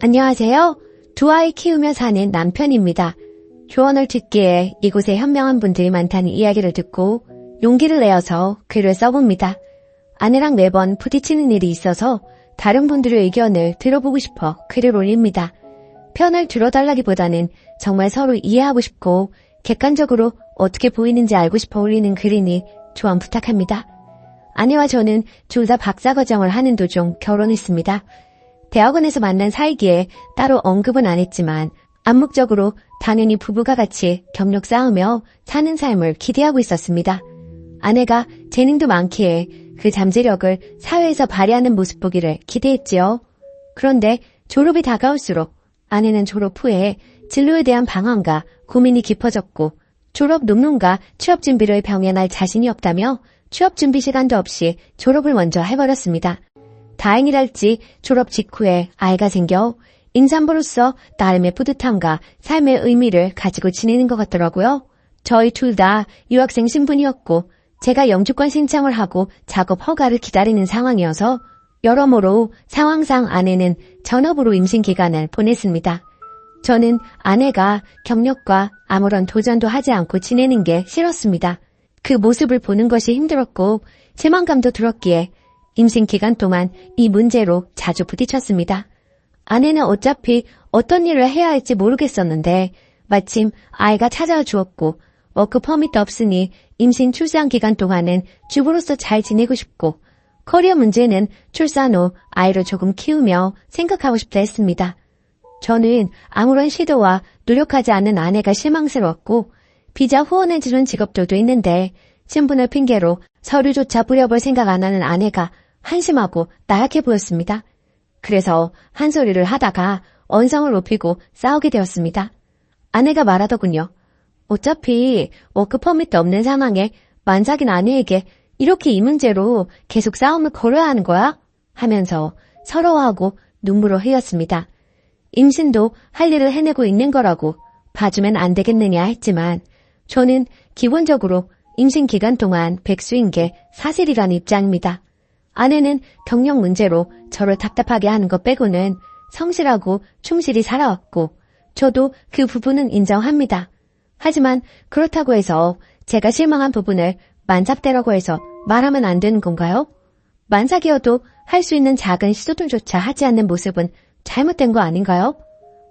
안녕하세요. 두 아이 키우며 사는 남편입니다. 조언을 듣기에 이곳에 현명한 분들이 많다는 이야기를 듣고 용기를 내어서 글을 써봅니다. 아내랑 매번 부딪히는 일이 있어서 다른 분들의 의견을 들어보고 싶어 글을 올립니다. 편을 들어달라기보다는 정말 서로 이해하고 싶고 객관적으로 어떻게 보이는지 알고 싶어 올리는 글이니 조언 부탁합니다. 아내와 저는 둘 다 박사과정을 하는 도중 결혼했습니다. 대학원에서 만난 사이기에 따로 언급은 안 했지만 암묵적으로 당연히 부부가 같이 경력 쌓으며 사는 삶을 기대하고 있었습니다. 아내가 재능도 많기에 그 잠재력을 사회에서 발휘하는 모습 보기를 기대했지요. 그런데 졸업이 다가올수록 아내는 졸업 후에 진로에 대한 방황과 고민이 깊어졌고 졸업 논문과 취업 준비를 병행할 자신이 없다며 취업 준비 시간도 없이 졸업을 먼저 해버렸습니다. 다행이랄지 졸업 직후에 아이가 생겨 임산부로서 나름의 뿌듯함과 삶의 의미를 가지고 지내는 것 같더라고요. 저희 둘 다 유학생 신분이었고 제가 영주권 신청을 하고 작업 허가를 기다리는 상황이어서 여러모로 상황상 아내는 전업으로 임신 기간을 보냈습니다. 저는 아내가 경력과 아무런 도전도 하지 않고 지내는 게 싫었습니다. 그 모습을 보는 것이 힘들었고 실망감도 들었기에 임신 기간 동안 이 문제로 자주 부딪혔습니다. 아내는 어차피 어떤 일을 해야 할지 모르겠었는데 마침 아이가 찾아와 주었고 워크 퍼밋도 없으니 임신 출산 기간 동안은 주부로서 잘 지내고 싶고 커리어 문제는 출산 후 아이를 조금 키우며 생각하고 싶다 했습니다. 저는 아무런 시도와 노력하지 않는 아내가 실망스러웠고 비자 후원해주는 직업들도 있는데 신분을 핑계로 서류조차 뿌려볼 생각 안 하는 아내가 한심하고 나약해 보였습니다. 그래서 한 소리를 하다가 언성을 높이고 싸우게 되었습니다. 아내가 말하더군요. 어차피 워크퍼밋도 없는 상황에 만삭인 아내에게 이렇게 이 문제로 계속 싸움을 걸어야 하는 거야? 하면서 서러워하고 눈물을 흘렸습니다. 임신도 할 일을 해내고 있는 거라고 봐주면 안 되겠느냐 했지만 저는 기본적으로 임신 기간 동안 백수인 게 사실이라는 입장입니다. 아내는 경력 문제로 저를 답답하게 하는 것 빼고는 성실하고 충실히 살아왔고 저도 그 부분은 인정합니다. 하지만 그렇다고 해서 제가 실망한 부분을 만삭대라고 해서 말하면 안 되는 건가요? 만삭이어도 할 수 있는 작은 시도들조차 하지 않는 모습은 잘못된 거 아닌가요?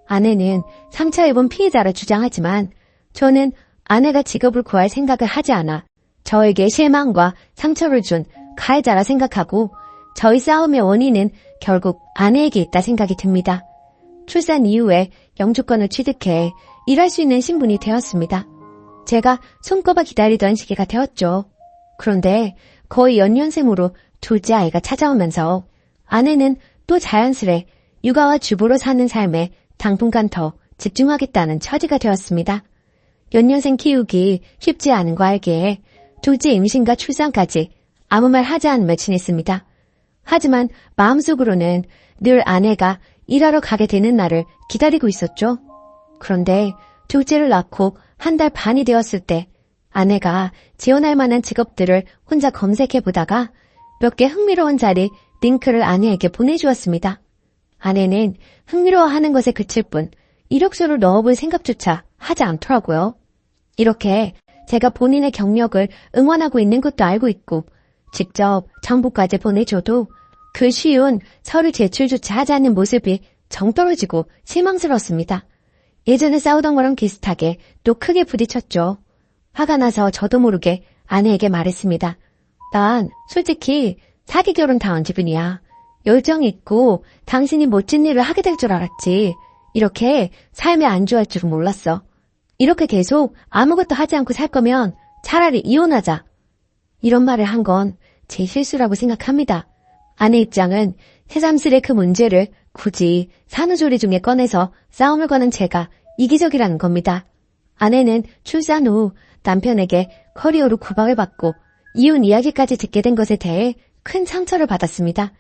아내는 상처 입은 피해자를 주장하지만 저는 아내가 직업을 구할 생각을 하지 않아 저에게 실망과 상처를 준 가해자라 생각하고 저희 싸움의 원인은 결국 아내에게 있다 생각이 듭니다. 출산 이후에 영주권을 취득해 일할 수 있는 신분이 되었습니다. 제가 손꼽아 기다리던 시기가 되었죠. 그런데 거의 연년생으로 둘째 아이가 찾아오면서 아내는 또 자연스레 육아와 주부로 사는 삶에 당분간 더 집중하겠다는 처지가 되었습니다. 연년생 키우기 쉽지 않은 거 알기에 둘째 임신과 출산까지 아무 말 하지 않으며 지냈습니다. 하지만 마음속으로는 늘 아내가 일하러 가게 되는 날을 기다리고 있었죠. 그런데 둘째를 낳고 한 달 반이 되었을 때 아내가 지원할 만한 직업들을 혼자 검색해보다가 몇 개 흥미로운 자리 링크를 아내에게 보내주었습니다. 아내는 흥미로워하는 것에 그칠 뿐 이력서를 넣어볼 생각조차 하지 않더라고요. 이렇게 제가 본인의 경력을 응원하고 있는 것도 알고 있고 직접 정보까지 보내줘도 그 쉬운 서류 제출조차 하지 않는 모습이 정 떨어지고 실망스러웠습니다. 예전에 싸우던 거랑 비슷하게 또 크게 부딪혔죠. 화가 나서 저도 모르게 아내에게 말했습니다. 난 솔직히 사기 결혼 당한 기분이야. 열정이 있고 당신이 멋진 일을 하게 될 줄 알았지. 이렇게 삶에 안주할 줄은 몰랐어. 이렇게 계속 아무것도 하지 않고 살 거면 차라리 이혼하자. 이런 말을 한 건 제 실수라고 생각합니다. 아내 입장은 새삼스레 그 문제를 굳이 산후조리 중에 꺼내서 싸움을 거는 제가 이기적이라는 겁니다. 아내는 출산 후 남편에게 커리어로 구박을 받고 이혼 이야기까지 듣게 된 것에 대해 큰 상처를 받았습니다.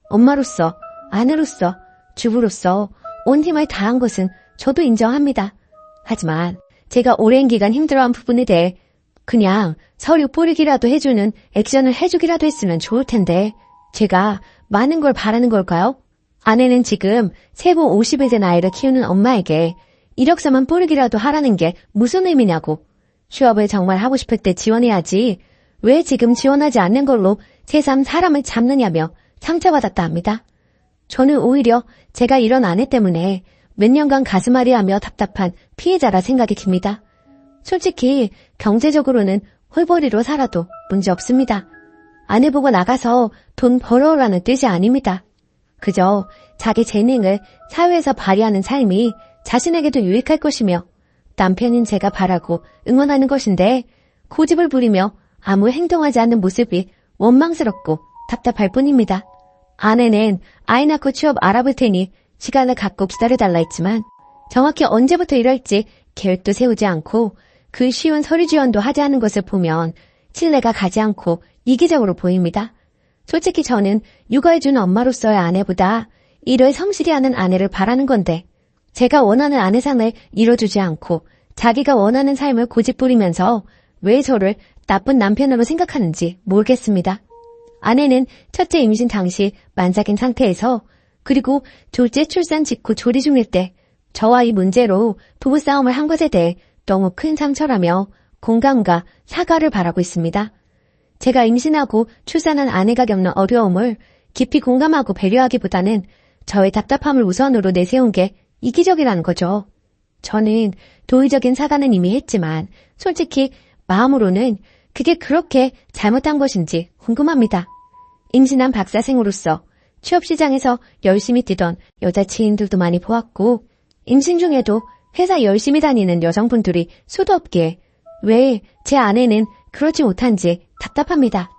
엄마로서, 아내로서, 주부로서 온 힘을 다한 것은 저도 인정합니다. 하지만 제가 오랜 기간 힘들어한 부분에 대해 그냥 서류 뿌리기라도 해주는 액션을 해주기라도 했으면 좋을 텐데 제가 많은 걸 바라는 걸까요? 아내는 지금 세고 50이 된 아이를 키우는 엄마에게 이력서만 뿌리기라도 하라는 게 무슨 의미냐고. 취업을 정말 하고 싶을 때 지원해야지. 왜 지금 지원하지 않는 걸로 새삼 사람을 잡느냐며 상처받았다 합니다. 저는 오히려 제가 이런 아내 때문에 몇 년간 가슴앓이하며 답답한 피해자라 생각이 듭니다. 솔직히 경제적으로는 홀벌이로 살아도 문제 없습니다. 아내 보고 나가서 돈 벌어오라는 뜻이 아닙니다. 그저 자기 재능을 사회에서 발휘하는 삶이 자신에게도 유익할 것이며 남편인 제가 바라고 응원하는 것인데 고집을 부리며 아무 행동하지 않는 모습이 원망스럽고 답답할 뿐입니다. 아내는 아이 낳고 취업 알아볼 테니 시간을 갖고 기다려달라 했지만 정확히 언제부터 일할지 계획도 세우지 않고 그 쉬운 서류 지원도 하지 않은 것을 보면 신뢰가 가지 않고 이기적으로 보입니다. 솔직히 저는 육아해주는 엄마로서의 아내보다 일을 성실히 하는 아내를 바라는 건데 제가 원하는 아내상을 이뤄주지 않고 자기가 원하는 삶을 고집부리면서 왜 저를 나쁜 남편으로 생각하는지 모르겠습니다. 아내는 첫째 임신 당시 만삭인 상태에서 그리고 둘째 출산 직후 조리 중일 때 저와 이 문제로 부부싸움을 한 것에 대해 너무 큰 상처라며 공감과 사과를 바라고 있습니다. 제가 임신하고 출산한 아내가 겪는 어려움을 깊이 공감하고 배려하기보다는 저의 답답함을 우선으로 내세운 게 이기적이라는 거죠. 저는 도의적인 사과는 이미 했지만 솔직히 마음으로는 그게 그렇게 잘못한 것인지 궁금합니다. 임신한 박사생으로서 취업시장에서 열심히 뛰던 여자 지인들도 많이 보았고 임신 중에도 회사 열심히 다니는 여성분들이 수도 없기에 왜 제 아내는 그렇지 못한지 답답합니다.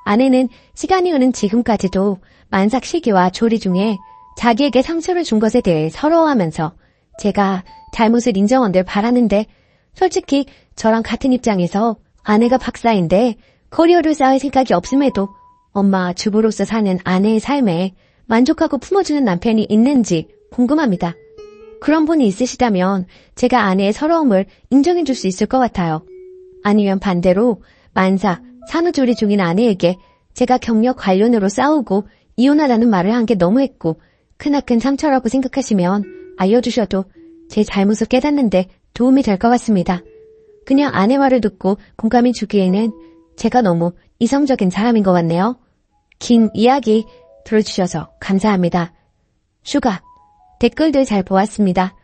아내는 시간이 흐른 지금까지도 만삭 시기와 조리 중에 자기에게 상처를 준 것에 대해 서러워하면서 제가 잘못을 인정하길 바라는데 솔직히 저랑 같은 입장에서 아내가 박사인데 커리어를 쌓을 생각이 없음에도 엄마 주부로서 사는 아내의 삶에 만족하고 품어주는 남편이 있는지 궁금합니다. 그런 분이 있으시다면 제가 아내의 서러움을 인정해 줄 수 있을 것 같아요. 아니면 반대로 만삭, 산후조리 중인 아내에게 제가 경력 관련으로 싸우고 이혼하라는 말을 한 게 너무했고 크나큰 상처라고 생각하시면 알려주셔도 제 잘못을 깨닫는데 도움이 될 것 같습니다. 그냥 아내 말을 듣고 공감해 주기에는 제가 너무 이성적인 사람인 것 같네요. 긴 이야기 들어주셔서 감사합니다. 슈가, 댓글들 잘 보았습니다.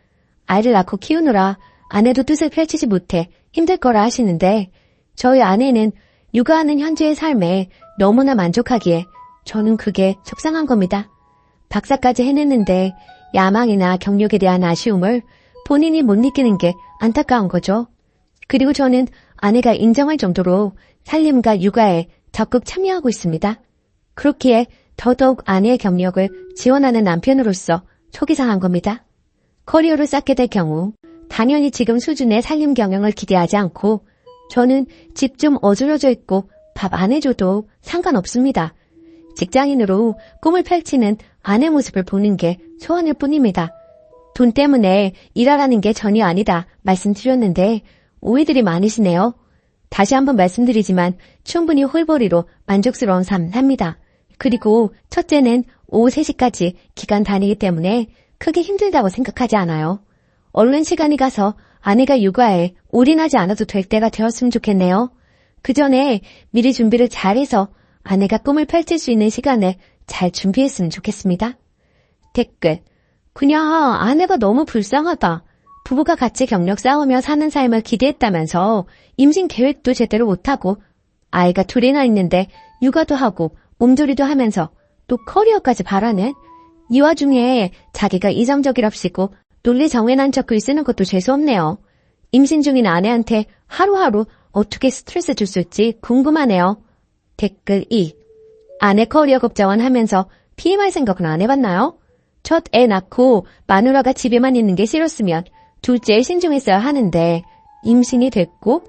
아이를 낳고 키우느라 아내도 뜻을 펼치지 못해 힘들 거라 하시는데 저희 아내는 육아하는 현재의 삶에 너무나 만족하기에 저는 그게 속상한 겁니다. 박사까지 해냈는데 야망이나 경력에 대한 아쉬움을 본인이 못 느끼는 게 안타까운 거죠. 그리고 저는 아내가 인정할 정도로 살림과 육아에 적극 참여하고 있습니다. 그렇기에 더더욱 아내의 경력을 지원하는 남편으로서 속이 상한 겁니다. 커리어를 쌓게 될 경우 당연히 지금 수준의 살림 경영을 기대하지 않고 저는 집 좀 어지러져 있고 밥 안 해줘도 상관없습니다. 직장인으로 꿈을 펼치는 아내 모습을 보는 게 소원일 뿐입니다. 돈 때문에 일하라는 게 전혀 아니다 말씀드렸는데 오해들이 많으시네요. 다시 한번 말씀드리지만 충분히 홀벌이로 만족스러운 삶 삽니다. 그리고 첫째는 오후 3시까지 기간 다니기 때문에 크게 힘들다고 생각하지 않아요. 얼른 시간이 가서 아내가 육아에 올인하지 않아도 될 때가 되었으면 좋겠네요. 그 전에 미리 준비를 잘해서 아내가 꿈을 펼칠 수 있는 시간을 잘 준비했으면 좋겠습니다. 댓글, 그냥 아내가 너무 불쌍하다. 부부가 같이 경력 쌓으며 사는 삶을 기대했다면서 임신 계획도 제대로 못하고 아이가 둘이나 있는데 육아도 하고 몸조리도 하면서 또 커리어까지 바라는 이 와중에 자기가 이성적이랍시고 논리 정연한 척 글 쓰는 것도 재수없네요. 임신 중인 아내한테 하루하루 어떻게 스트레스 줄 수 있지 궁금하네요. 댓글 2. 아내 커리어 걱정은 하면서 PM할 생각은 안 해봤나요? 첫 애 낳고 마누라가 집에만 있는 게 싫었으면 둘째에 신중했어야 하는데 임신이 됐고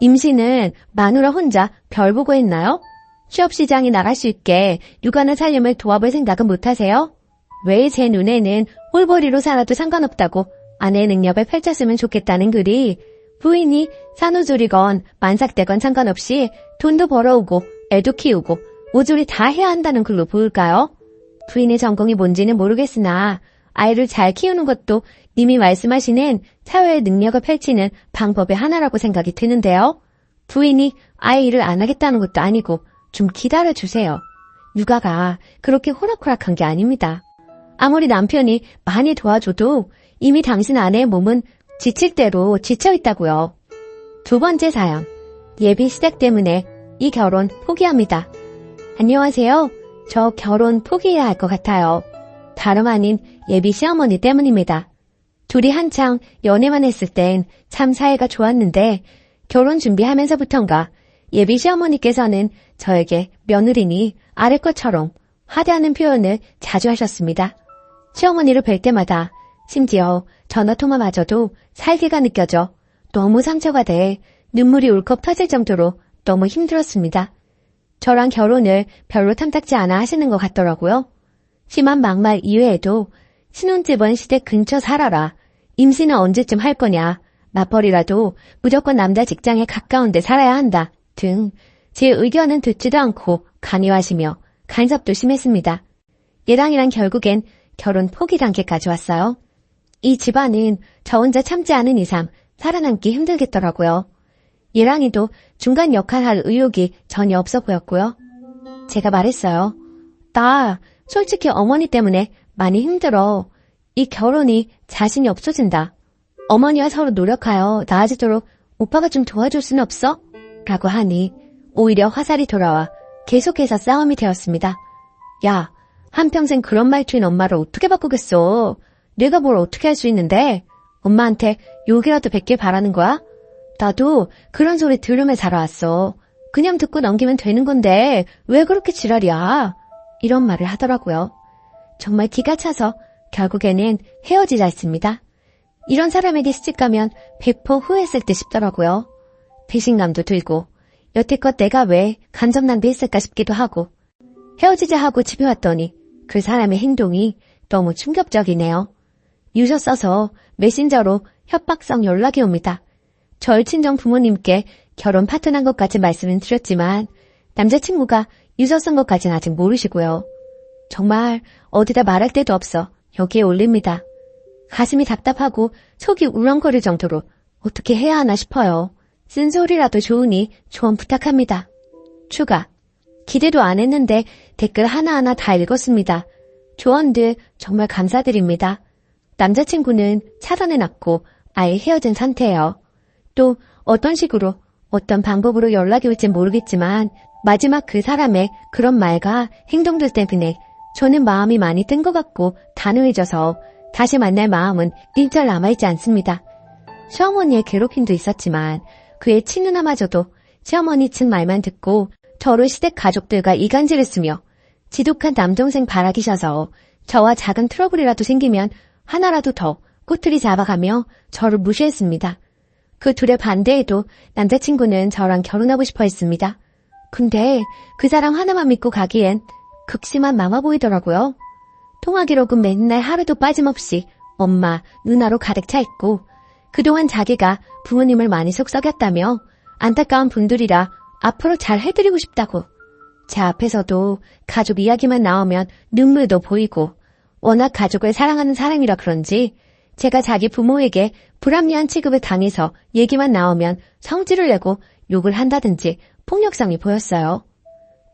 임신은 마누라 혼자 별 보고 했나요? 취업시장에 나갈 수 있게 육아나 살림을 도와볼 생각은 못하세요? 왜 제 눈에는 홀벌이로 살아도 상관없다고 아내의 능력을 펼쳤으면 좋겠다는 글이 부인이 산후조리건 만삭되건 상관없이 돈도 벌어오고 애도 키우고 모조리 다 해야 한다는 글로 보일까요? 부인의 전공이 뭔지는 모르겠으나 아이를 잘 키우는 것도 님이 말씀하시는 사회의 능력을 펼치는 방법의 하나라고 생각이 드는데요. 부인이 아이 일을 안 하겠다는 것도 아니고 좀 기다려주세요. 육아가 그렇게 호락호락한 게 아닙니다. 아무리 남편이 많이 도와줘도 이미 당신 아내의 몸은 지칠 대로 지쳐있다고요. 두 번째 사연. 예비 시댁 때문에 이 결혼 포기합니다. 안녕하세요. 저 결혼 포기해야 할 것 같아요. 다름 아닌 예비 시어머니 때문입니다. 둘이 한창 연애만 했을 땐 참 사이가 좋았는데 결혼 준비하면서부턴가 예비 시어머니께서는 저에게 며느리니 아를 것처럼 하대하는 표현을 자주 하셨습니다. 시어머니를 뵐 때마다 심지어 전화통화마저도 살기가 느껴져 너무 상처가 돼 눈물이 울컥 터질 정도로 너무 힘들었습니다. 저랑 결혼을 별로 탐탁지 않아 하시는 것 같더라고요. 심한 막말 이외에도 신혼집은 시댁 근처 살아라. 임신은 언제쯤 할 거냐. 맞벌이라도 무조건 남자 직장에 가까운 데 살아야 한다. 등 제 의견은 듣지도 않고 강요하시며 간섭도 심했습니다. 얘랑이랑 결국엔 결혼 포기 단계까지 왔어요. 이 집안은 저 혼자 참지 않은 이상 살아남기 힘들겠더라고요. 얘랑이도 중간 역할 할 의욕이 전혀 없어 보였고요. 제가 말했어요. 나 솔직히 어머니 때문에 많이 힘들어. 이 결혼이 자신이 없어진다. 어머니와 서로 노력하여 나아지도록 오빠가 좀 도와줄 수는 없어? 라고 하니 오히려 화살이 돌아와 계속해서 싸움이 되었습니다. 야, 한평생 그런 말투인 엄마를 어떻게 바꾸겠어? 내가 뭘 어떻게 할 수 있는데? 엄마한테 욕이라도 뱉길 바라는 거야? 나도 그런 소리 들으며 자라왔어. 그냥 듣고 넘기면 되는 건데 왜 그렇게 지랄이야? 이런 말을 하더라고요. 정말 기가 차서 결국에는 헤어지자 했습니다. 이런 사람에게 시집가면 100% 후회했을 듯 싶더라고요. 배신감도 들고 여태껏 내가 왜 간접 낭비했을까 싶기도 하고 헤어지자 하고 집에 왔더니 그 사람의 행동이 너무 충격적이네요. 유서 써서 메신저로 협박성 연락이 옵니다. 저희 친정 부모님께 결혼 파토난 것까지 말씀은 드렸지만 남자친구가 유서 쓴 것까지는 아직 모르시고요. 정말 어디다 말할 데도 없어 여기에 올립니다. 가슴이 답답하고 속이 울렁거릴 정도로 어떻게 해야 하나 싶어요. 쓴소리라도 좋으니 조언 부탁합니다. 추가. 기대도 안 했는데 댓글 하나하나 다 읽었습니다. 조언들 정말 감사드립니다. 남자친구는 차단해놨고 아예 헤어진 상태예요. 또 어떤 식으로 어떤 방법으로 연락이 올진 모르겠지만 마지막 그 사람의 그런 말과 행동들 때문에 저는 마음이 많이 뜬 것 같고 단호해져서 다시 만날 마음은 일절 남아있지 않습니다. 시어머니의 괴롭힘도 있었지만 그의 친누나마저도 시어머니 측 말만 듣고 저를 시댁 가족들과 이간질했으며 지독한 남동생 바라기셔서 저와 작은 트러블이라도 생기면 하나라도 더 꼬투리 잡아가며 저를 무시했습니다. 그 둘의 반대에도 남자친구는 저랑 결혼하고 싶어 했습니다. 근데 그 사람 하나만 믿고 가기엔 극심한 마마 보이더라고요. 통화 기록은 맨날 하루도 빠짐없이 엄마, 누나로 가득 차 있고 그동안 자기가 부모님을 많이 속썩였다며 안타까운 분들이라 앞으로 잘 해드리고 싶다고. 제 앞에서도 가족 이야기만 나오면 눈물도 보이고 워낙 가족을 사랑하는 사람이라 그런지 제가 자기 부모에게 불합리한 취급을 당해서 얘기만 나오면 성질을 내고 욕을 한다든지 폭력성이 보였어요.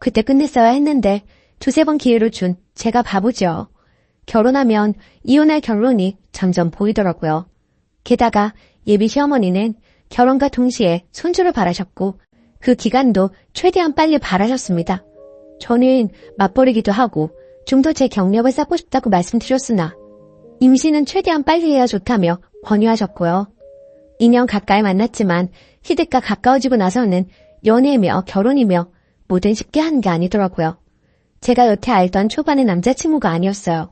그때 끝냈어야 했는데 두세 번 기회를 준 제가 바보죠. 결혼하면 이혼할 결론이 점점 보이더라고요. 게다가 예비 시어머니는 결혼과 동시에 손주를 바라셨고 그 기간도 최대한 빨리 바라셨습니다. 저는 맞벌이기도 하고 좀 더 제 경력을 쌓고 싶다고 말씀드렸으나 임신은 최대한 빨리 해야 좋다며 권유하셨고요. 2년 가까이 만났지만 시댁과 가까워지고 나서는 연애며 결혼이며 뭐든 쉽게 하는 게 아니더라고요. 제가 여태 알던 초반의 남자친구가 아니었어요.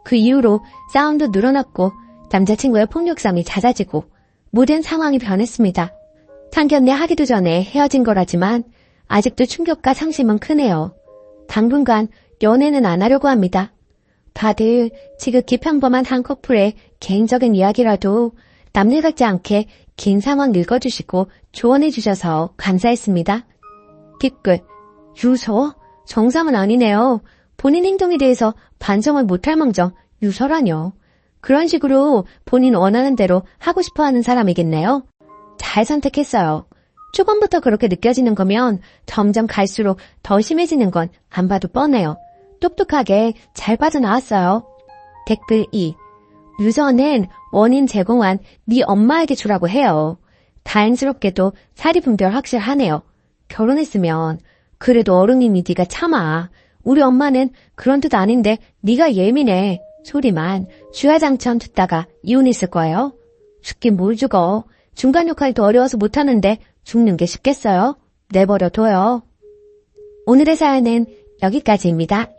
그 이후로 싸움도 늘어났고 남자친구의 폭력성이 잦아지고 모든 상황이 변했습니다. 상견례 하기도 전에 헤어진 거라지만 아직도 충격과 상심은 크네요. 당분간 연애는 안 하려고 합니다. 다들 지극히 평범한 한 커플의 개인적인 이야기라도 남일 같지 않게 긴 상황 읽어주시고 조언해주셔서 감사했습니다. 댓글. 유서? 정상은 아니네요. 본인 행동에 대해서 반성을 못할 망정 유서라뇨. 그런 식으로 본인 원하는 대로 하고 싶어하는 사람이겠네요. 잘 선택했어요. 초반부터 그렇게 느껴지는 거면 점점 갈수록 더 심해지는 건 안 봐도 뻔해요. 똑똑하게 잘 빠져나왔어요. 댓글 2. 유서는 원인 제공한 네 엄마에게 주라고 해요. 다행스럽게도 사리분별 확실하네요. 결혼했으면 그래도 어른이니 네가 참아. 우리 엄마는 그런 뜻 아닌데 네가 예민해. 소리만 주야장천 듣다가 이혼했을 거예요. 죽긴 뭘 죽어. 중간 역할도 어려워서 못하는데 죽는 게 쉽겠어요? 내버려 둬요. 오늘의 사연은 여기까지입니다.